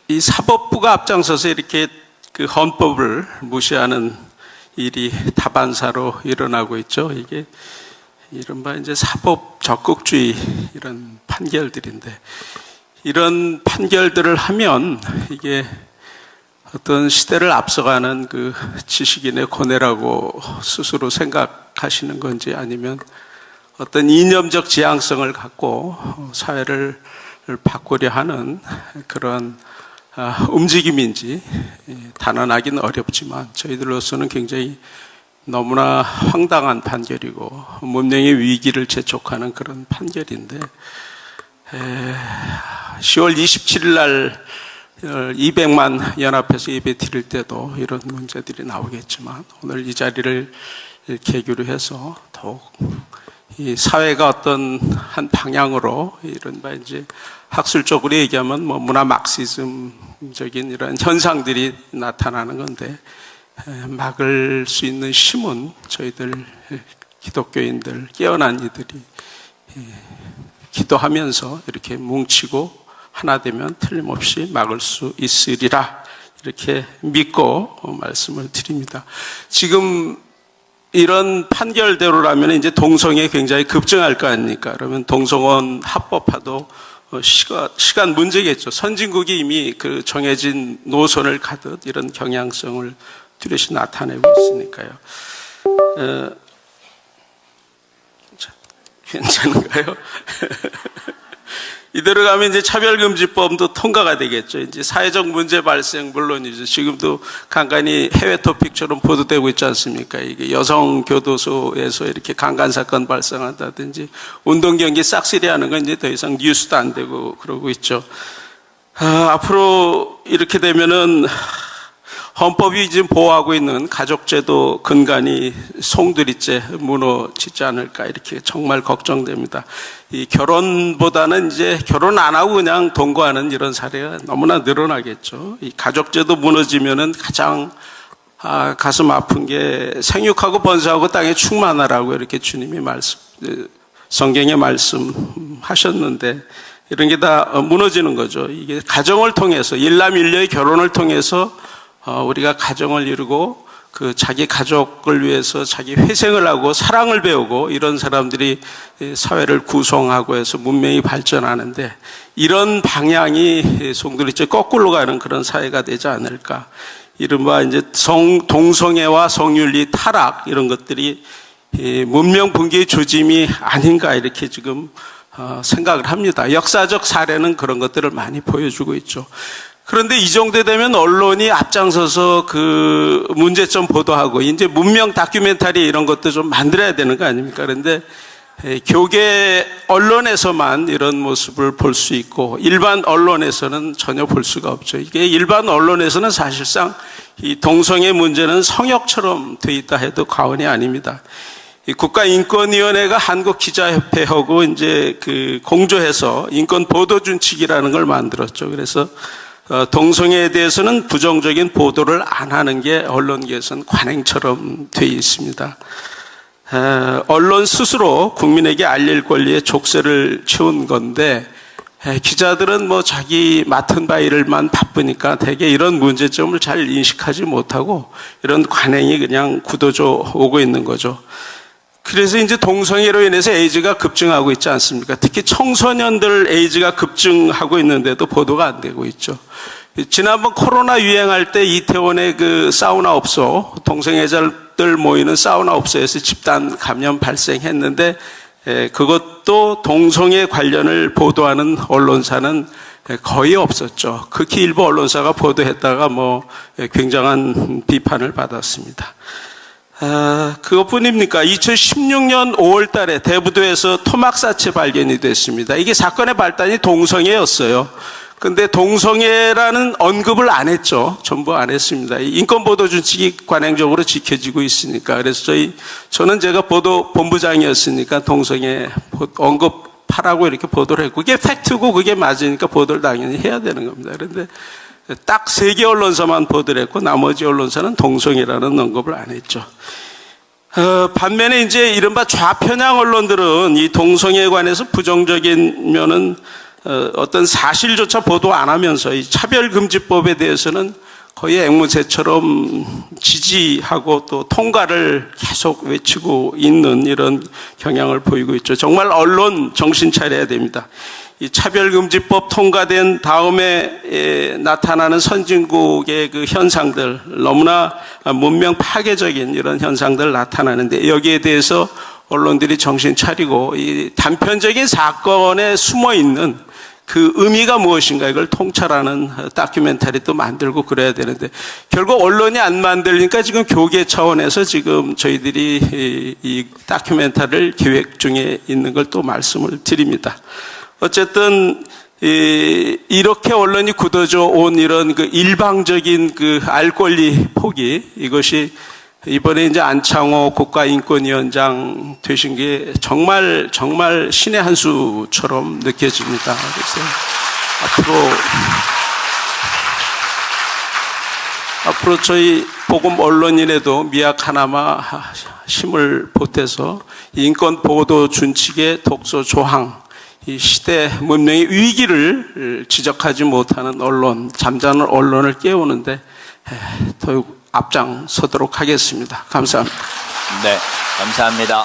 이 사법부가 앞장서서 이렇게 그 헌법을 무시하는 일이 다반사로 일어나고 있죠. 이게 이른바 이제 사법 적극주의 이런 판결들인데, 이런 판결들을 하면 이게 어떤 시대를 앞서가는 그 지식인의 고뇌라고 스스로 생각하시는 건지, 아니면 어떤 이념적 지향성을 갖고 사회를 바꾸려 하는 그런 움직임인지 단언하기는 어렵지만, 저희들로서는 굉장히 너무나 황당한 판결이고 문명의 위기를 재촉하는 그런 판결인데, 10월 27일 날 200만 연합해서 예배 드릴 때도 이런 문제들이 나오겠지만, 오늘 이 자리를 계기로 해서 더욱 이 사회가 어떤 한 방향으로, 이른바 이제 학술적으로 얘기하면 뭐 문화 막시즘적인 이런 현상들이 나타나는 건데, 막을 수 있는 힘은 저희들 기독교인들, 깨어난 이들이 기도하면서 이렇게 뭉치고 하나 되면 틀림없이 막을 수 있으리라, 이렇게 믿고 말씀을 드립니다. 지금 이런 판결대로라면 이제 동성애 굉장히 급증할 거 아닙니까? 그러면 동성혼 합법화도 시간 문제겠죠. 선진국이 이미 그 정해진 노선을 가듯 이런 경향성을 뚜렷이 나타내고 있으니까요. 괜찮은가요? 이대로 가면 이제 차별금지법도 통과가 되겠죠. 이제 사회적 문제 발생 물론이죠. 지금도 간간히 해외 토픽처럼 보도되고 있지 않습니까? 이게 여성 교도소에서 이렇게 강간 사건 발생한다든지, 운동 경기 싹쓸이 하는 건 이제 더 이상 뉴스도 안 되고 그러고 있죠. 앞으로 이렇게 되면은 헌법이 지금 보호하고 있는 가족제도 근간이 송두리째 무너지지 않을까, 이렇게 정말 걱정됩니다. 이 결혼보다는 이제 결혼 안 하고 그냥 동거하는 이런 사례가 너무나 늘어나겠죠. 이 가족제도 무너지면은 가장 가슴 아픈 게 생육하고 번성하고 땅에 충만하라고 이렇게 주님이 성경에 말씀하셨는데, 이런 게 다 무너지는 거죠. 이게 가정을 통해서, 일남일녀의 결혼을 통해서 우리가 가정을 이루고 그 자기 가족을 위해서 자기 회생을 하고 사랑을 배우고, 이런 사람들이 사회를 구성하고 해서 문명이 발전하는데, 이런 방향이 송두리째 거꾸로 가는 그런 사회가 되지 않을까. 이른바 이제 동성애와 성윤리 타락, 이런 것들이 문명 붕괴의 조짐이 아닌가, 이렇게 지금 생각을 합니다. 역사적 사례는 그런 것들을 많이 보여주고 있죠. 그런데 이 정도 되면 언론이 앞장서서 그 문제점 보도하고, 이제 문명 다큐멘터리 이런 것도 좀 만들어야 되는 거 아닙니까? 그런데 교계 언론에서만 이런 모습을 볼 수 있고, 일반 언론에서는 전혀 볼 수가 없죠. 이게 일반 언론에서는 사실상 이 동성애 문제는 성역처럼 돼 있다 해도 과언이 아닙니다. 이 국가인권위원회가 한국기자협회하고 이제 그 공조해서 인권보도준칙이라는 걸 만들었죠. 그래서 동성애에 대해서는 부정적인 보도를 안 하는 게 언론계에서는 관행처럼 되어 있습니다. 언론 스스로 국민에게 알릴 권리에 족쇄를 채운 건데, 기자들은 뭐 자기 맡은 바 일만 바쁘니까 대개 이런 문제점을 잘 인식하지 못하고 이런 관행이 그냥 굳어져 오고 있는 거죠. 그래서 이제 동성애로 인해서 에이즈가 급증하고 있지 않습니까? 특히 청소년들 에이즈가 급증하고 있는데도 보도가 안 되고 있죠. 지난번 코로나 유행할 때 이태원의 그 사우나업소, 동성애자들 모이는 사우나업소에서 집단 감염 발생했는데, 그것도 동성애 관련을 보도하는 언론사는 거의 없었죠. 극히 일부 언론사가 보도했다가 뭐 굉장한 비판을 받았습니다. 그것뿐입니까? 2016년 5월 달에 대부도에서 토막사체 발견이 됐습니다. 이게 사건의 발단이 동성애였어요. 근데 동성애라는 언급을 안 했죠. 전부 안 했습니다. 인권보도준칙이 관행적으로 지켜지고 있으니까. 그래서 저는 제가 보도본부장이었으니까 동성애 언급하라고 이렇게 보도를 했고, 그게 팩트고 그게 맞으니까 보도를 당연히 해야 되는 겁니다. 그런데 딱 3개 언론사만 보도를 했고, 나머지 언론사는 동성애라는 언급을 안 했죠. 반면에 이제 이른바 좌편향 언론들은 이 동성애에 관해서 부정적인 면은 어떤 사실조차 보도 안 하면서 이 차별금지법에 대해서는 거의 앵무새처럼 지지하고 또 통과를 계속 외치고 있는 이런 경향을 보이고 있죠. 정말 언론 정신 차려야 됩니다. 이 차별금지법 통과된 다음에 나타나는 선진국의 그 현상들, 너무나 문명 파괴적인 이런 현상들 나타나는데, 여기에 대해서 언론들이 정신 차리고 이 단편적인 사건에 숨어 있는 그 의미가 무엇인가, 이걸 통찰하는 다큐멘터리도 만들고 그래야 되는데, 결국 언론이 안 만들니까 지금 교계 차원에서 지금 저희들이 이 다큐멘터리를 계획 중에 있는 걸 또 말씀을 드립니다. 어쨌든 이렇게 언론이 굳어져 온 이런 그 일방적인 그 알 권리 포기, 이것이 이번에 이제 안창호 국가인권위원장 되신 게 정말 신의 한 수처럼 느껴집니다. 그래서 앞으로 저희 복음 언론인에도 미약 하나마 힘을 보태서 인권 보도 준칙의 독소 조항, 이 시대 문명의 위기를 지적하지 못하는 언론, 잠자는 언론을 깨우는데 더욱 앞장서도록 하겠습니다. 감사합니다. 네, 감사합니다.